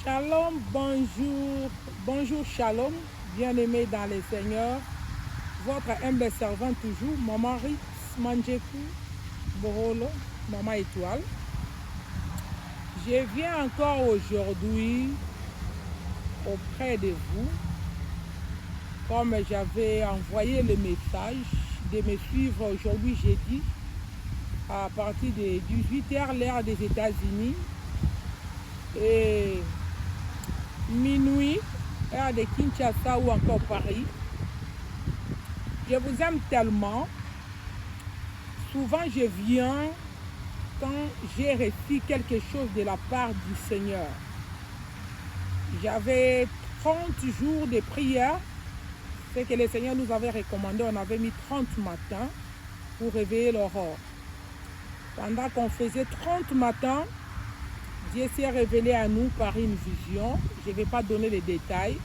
Shalom, bonjour, bonjour, shalom, bien-aimés dans les Seigneurs. Votre humble servant toujours, Maman Ritz Manjeku, Borolo, Maman Étoile. Je viens encore aujourd'hui auprès de vous, comme j'avais envoyé le message de me suivre aujourd'hui jeudi à partir de 18h l'heure des États-Unis et minuit heure de Kinshasa ou encore Paris. Je vous aime tellement. Souvent je viens quand j'ai reçu quelque chose de la part du Seigneur. J'avais 30 jours de prière, ce que le Seigneur nous avait recommandé. On avait mis 30 matins pour réveiller l'aurore. Pendant qu'on faisait 30 matins, Dieu s'est révélé à nous par une vision. Je ne vais pas donner les détails,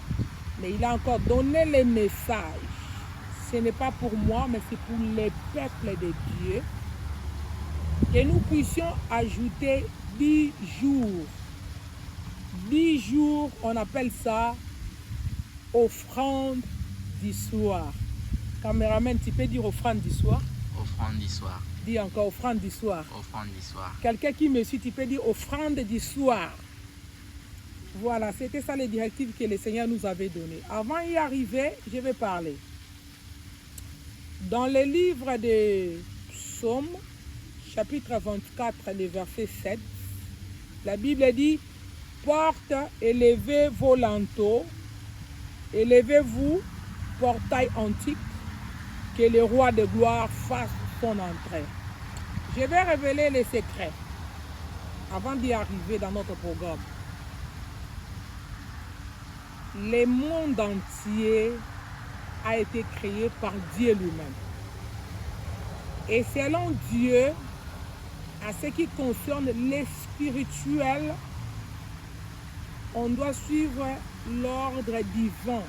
mais il a encore donné les messages. Ce n'est pas pour moi, mais c'est pour les peuples de Dieu. Que nous puissions ajouter 10 jours. 10 jours, on appelle ça offrande du soir. Caméraman, tu peux dire offrande du soir? Offrande du soir. Dis encore offrande du soir. Offrande du soir. Quelqu'un qui me suit, tu peux dire offrande du soir. Voilà, c'était ça les directives que le Seigneur nous avait données. Avant d'y arriver, je vais parler. Dans le livre de Psaume, chapitre 24, le verset 7, la Bible dit « Porte, élevez vos linteaux, élevez-vous, portail antique, que le roi de gloire fasse son entrée. » Je vais révéler les secrets avant d'y arriver dans notre programme. Le monde entier a été créé par Dieu lui-même. Et selon Dieu, à ce qui concerne les spirituels, on doit suivre l'ordre divin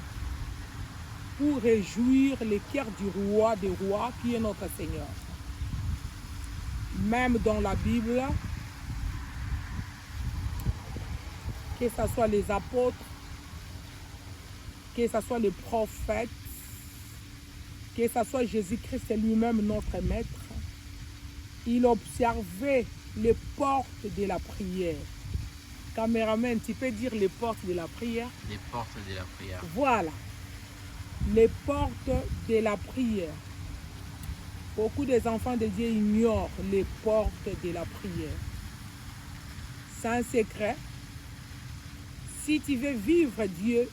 pour réjouir le cœur du roi des rois qui est notre Seigneur. Même dans la Bible, que ce soit les apôtres, que ce soit les prophètes, que ce soit Jésus-Christ lui-même notre maître, il observait les portes de la prière. Caméraman, tu peux dire les portes de la prière? Les portes de la prière. Voilà, les portes de la prière. Beaucoup des enfants de Dieu ignorent les portes de la prière. C'est un secret. Si tu veux vivre Dieu,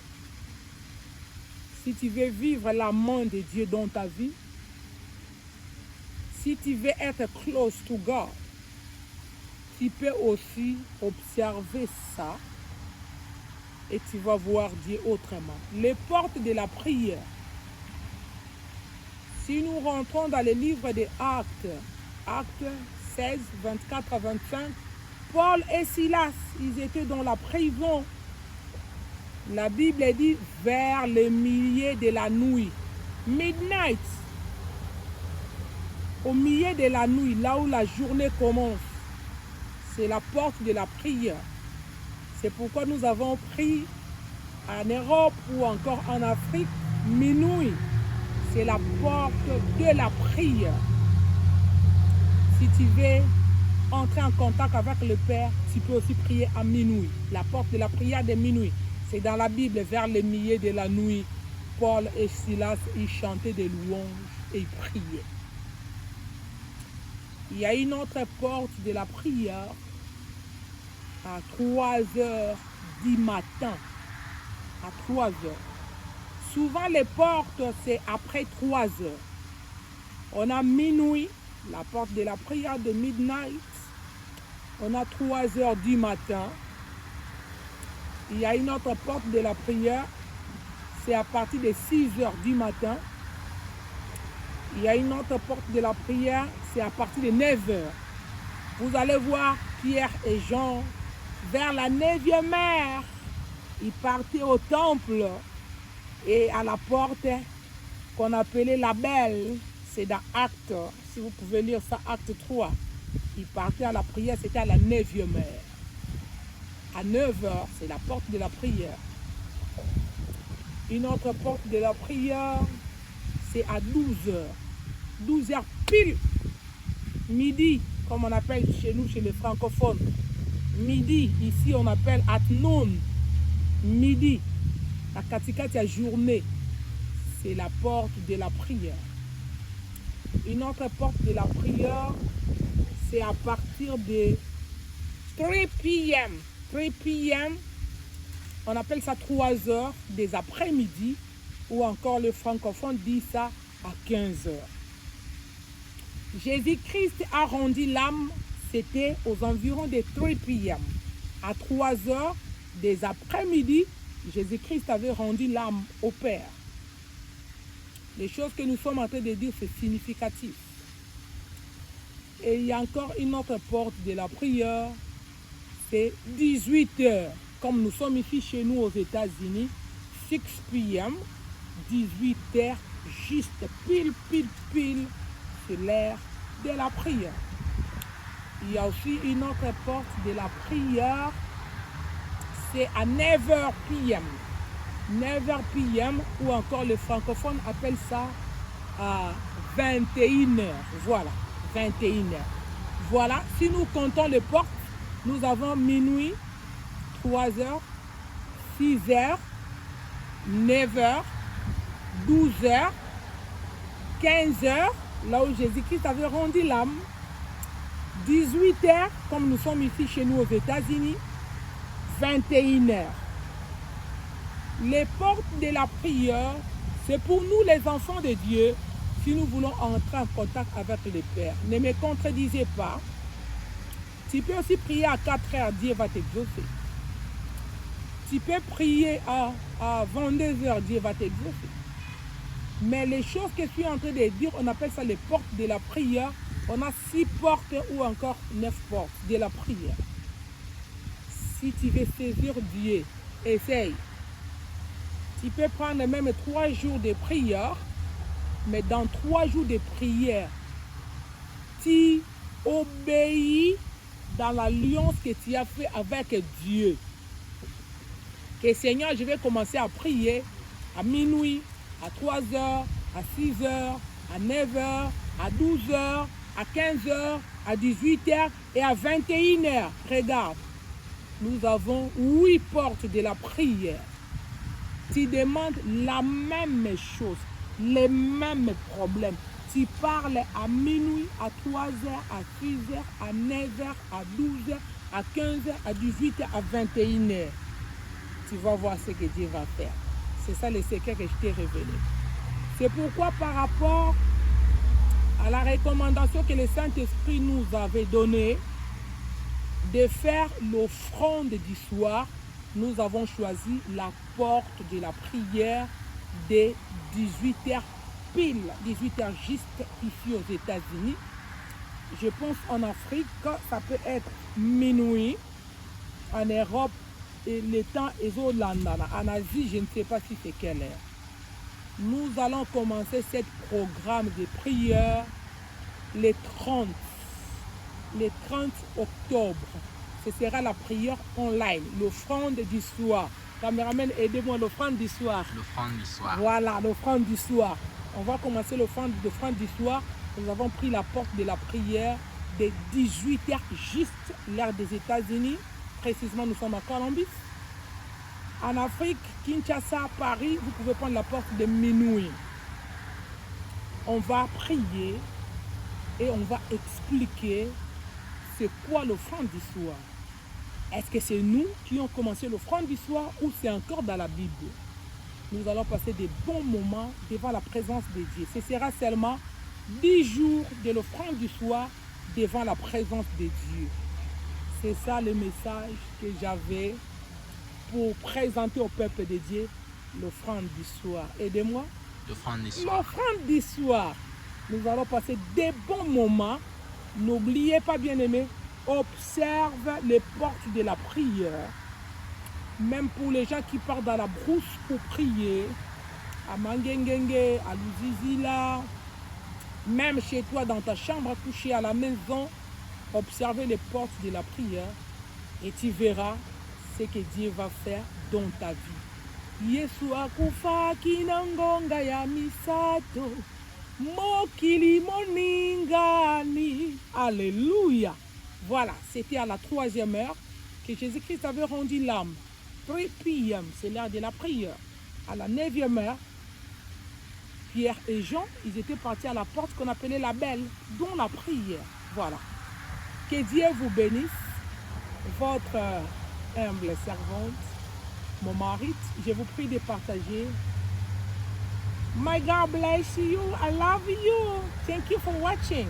si tu veux vivre la main de Dieu dans ta vie, si tu veux être close to God, tu peux aussi observer ça et tu vas voir Dieu autrement. Les portes de la prière. Si nous rentrons dans le livre des Actes, Actes 16, 24 à 25, Paul et Silas, ils étaient dans la prison. La Bible dit vers le milieu de la nuit, midnight. Au milieu de la nuit, là où la journée commence, c'est la porte de la prière. C'est pourquoi nous avons pris en Europe ou encore en Afrique, minuit. C'est la porte de la prière. Si tu veux entrer en contact avec le Père, tu peux aussi prier à minuit. La porte de la prière de minuit. C'est dans la Bible, vers le milieu de la nuit, Paul et Silas, ils chantaient des louanges et ils priaient. Il y a une autre porte de la prière à 3 heures du matin. À 3 heures. Souvent, les portes, c'est après 3 heures. On a minuit, la porte de la prière de midnight. On a 3 heures du matin. Il y a une autre porte de la prière, c'est à partir de 6 heures du matin. Il y a une autre porte de la prière, c'est à partir de 9 heures. Vous allez voir Pierre et Jean, vers la 9e heure, ils partaient au temple et à la porte qu'on appelait la Belle, c'est dans Actes, si vous pouvez lire ça, Acte 3. Ils partaient à la prière, c'était à la 9e heure. À 9 heures, c'est la porte de la prière. Une autre porte de la prière, c'est à 12 heures. 12 heures pile. Midi, comme on appelle chez nous, chez les francophones. Midi, ici on appelle at noon. Midi, la katikati à journée, c'est la porte de la prière. Une autre porte de la prière, c'est à partir de 3 p.m. 3 p.m., on appelle ça 3 heures des après-midi, ou encore le francophone dit ça à 15 heures. Jésus-Christ a rendu l'âme, c'était aux environs de 3 p.m. À 3 heures des après-midi, Jésus-Christ avait rendu l'âme au Père. Les choses que nous sommes en train de dire, c'est significatif. Et il y a encore une autre porte de la prière, c'est 18 heures. Comme nous sommes ici chez nous aux États-Unis, 6 p.m., 18 heures, juste pile, c'est l'heure de la prière. Il y a aussi une autre porte de la prière, c'est à 9 heures p.m. 9 heures p.m. ou encore les francophones appellent ça à 21 heures. Voilà, 21 heures. Voilà, si nous comptons les portes, nous avons minuit, 3 heures, 6 heures, 9 heures, 12 heures, 15 heures, là où Jésus-Christ avait rendu l'âme, 18 heures, comme nous sommes ici chez nous aux États-Unis, 21 heures. Les portes de la prière, c'est pour nous les enfants de Dieu, si nous voulons entrer en contact avec le Père. Ne me contredisez pas. Tu peux aussi prier à 4 heures, Dieu va t'exaucer. Tu peux prier à 22 heures, Dieu va t'exaucer. Mais les choses que je suis en train de dire, on appelle ça les portes de la prière. On a 6 portes ou encore 9 portes de la prière. Si tu veux saisir Dieu, essaye. Tu peux prendre même 3 jours de prière, mais dans 3 jours de prière, tu obéis dans l'alliance que tu as fait avec Dieu. Que Seigneur, je vais commencer à prier à minuit, à 3 heures, à 6 heures, à 9 heures, à 12 heures, à 15 heures, à 18 heures et à 21 heures. Regarde, nous avons 8 portes de la prière. Tu demandes la même chose, les mêmes problèmes. Tu parles à minuit, à 3 heures, à 6 heures, à 9 heures, à 12 heures, à 15 heures, à 18 heures, à 21 heures. Tu vas voir ce que Dieu va faire. C'est ça le secret que je t'ai révélé. C'est pourquoi par rapport à la recommandation que le Saint-Esprit nous avait donnée de faire l'offrande du soir, nous avons choisi la porte de la prière de 18h pile, 18h juste ici aux États-Unis. Je pense en Afrique, ça peut être minuit. En Europe, et le temps est au Landana. En Asie, je ne sais pas si c'est quelle heure. Nous allons commencer ce programme de prière le 30 octobre. Ce sera la prière online, l'offrande du soir. Caméraman, aidez-moi, l'offrande du soir. L'offrande du soir. Voilà, l'offrande du soir. On va commencer l'offrande du soir. Nous avons pris la porte de la prière de 18h, juste l'heure des États-Unis. Précisément, nous sommes à Colombie. En Afrique, Kinshasa, Paris, vous pouvez prendre la porte de minuit. On va prier et on va expliquer c'est quoi l'offrande du soir. Est-ce que c'est nous qui avons commencé l'offrande du soir ou c'est encore dans la Bible? Nous allons passer des bons moments devant la présence de Dieu. Ce sera seulement 10 jours de l'offrande du soir devant la présence de Dieu. C'est ça le message que j'avais pour présenter au peuple de Dieu l'offrande du soir. Aidez-moi. L'offrande du soir. L'offrande du soir. Nous allons passer des bons moments. N'oubliez pas, bien-aimés, observe les portes de la prière. Même pour les gens qui partent dans la brousse pour prier, à Mangengenge, à Luzizila, même chez toi dans ta chambre à coucher à la maison, observez les portes de la prière et tu verras ce que Dieu va faire dans ta vie. Yesu akufa kinangonga ya misato. Mokili moningani. Alléluia. Voilà, c'était à la 3e heure que Jésus-Christ avait rendu l'âme. 3 p.m., c'est l'heure de la prière. À la 9e heure, Pierre et Jean, ils étaient partis à la porte qu'on appelait la Belle, dont la prière. Voilà. Que Dieu vous bénisse. Votre humble servante, mon mari, je vous prie de partager. My God bless you. I love you. Thank you for watching.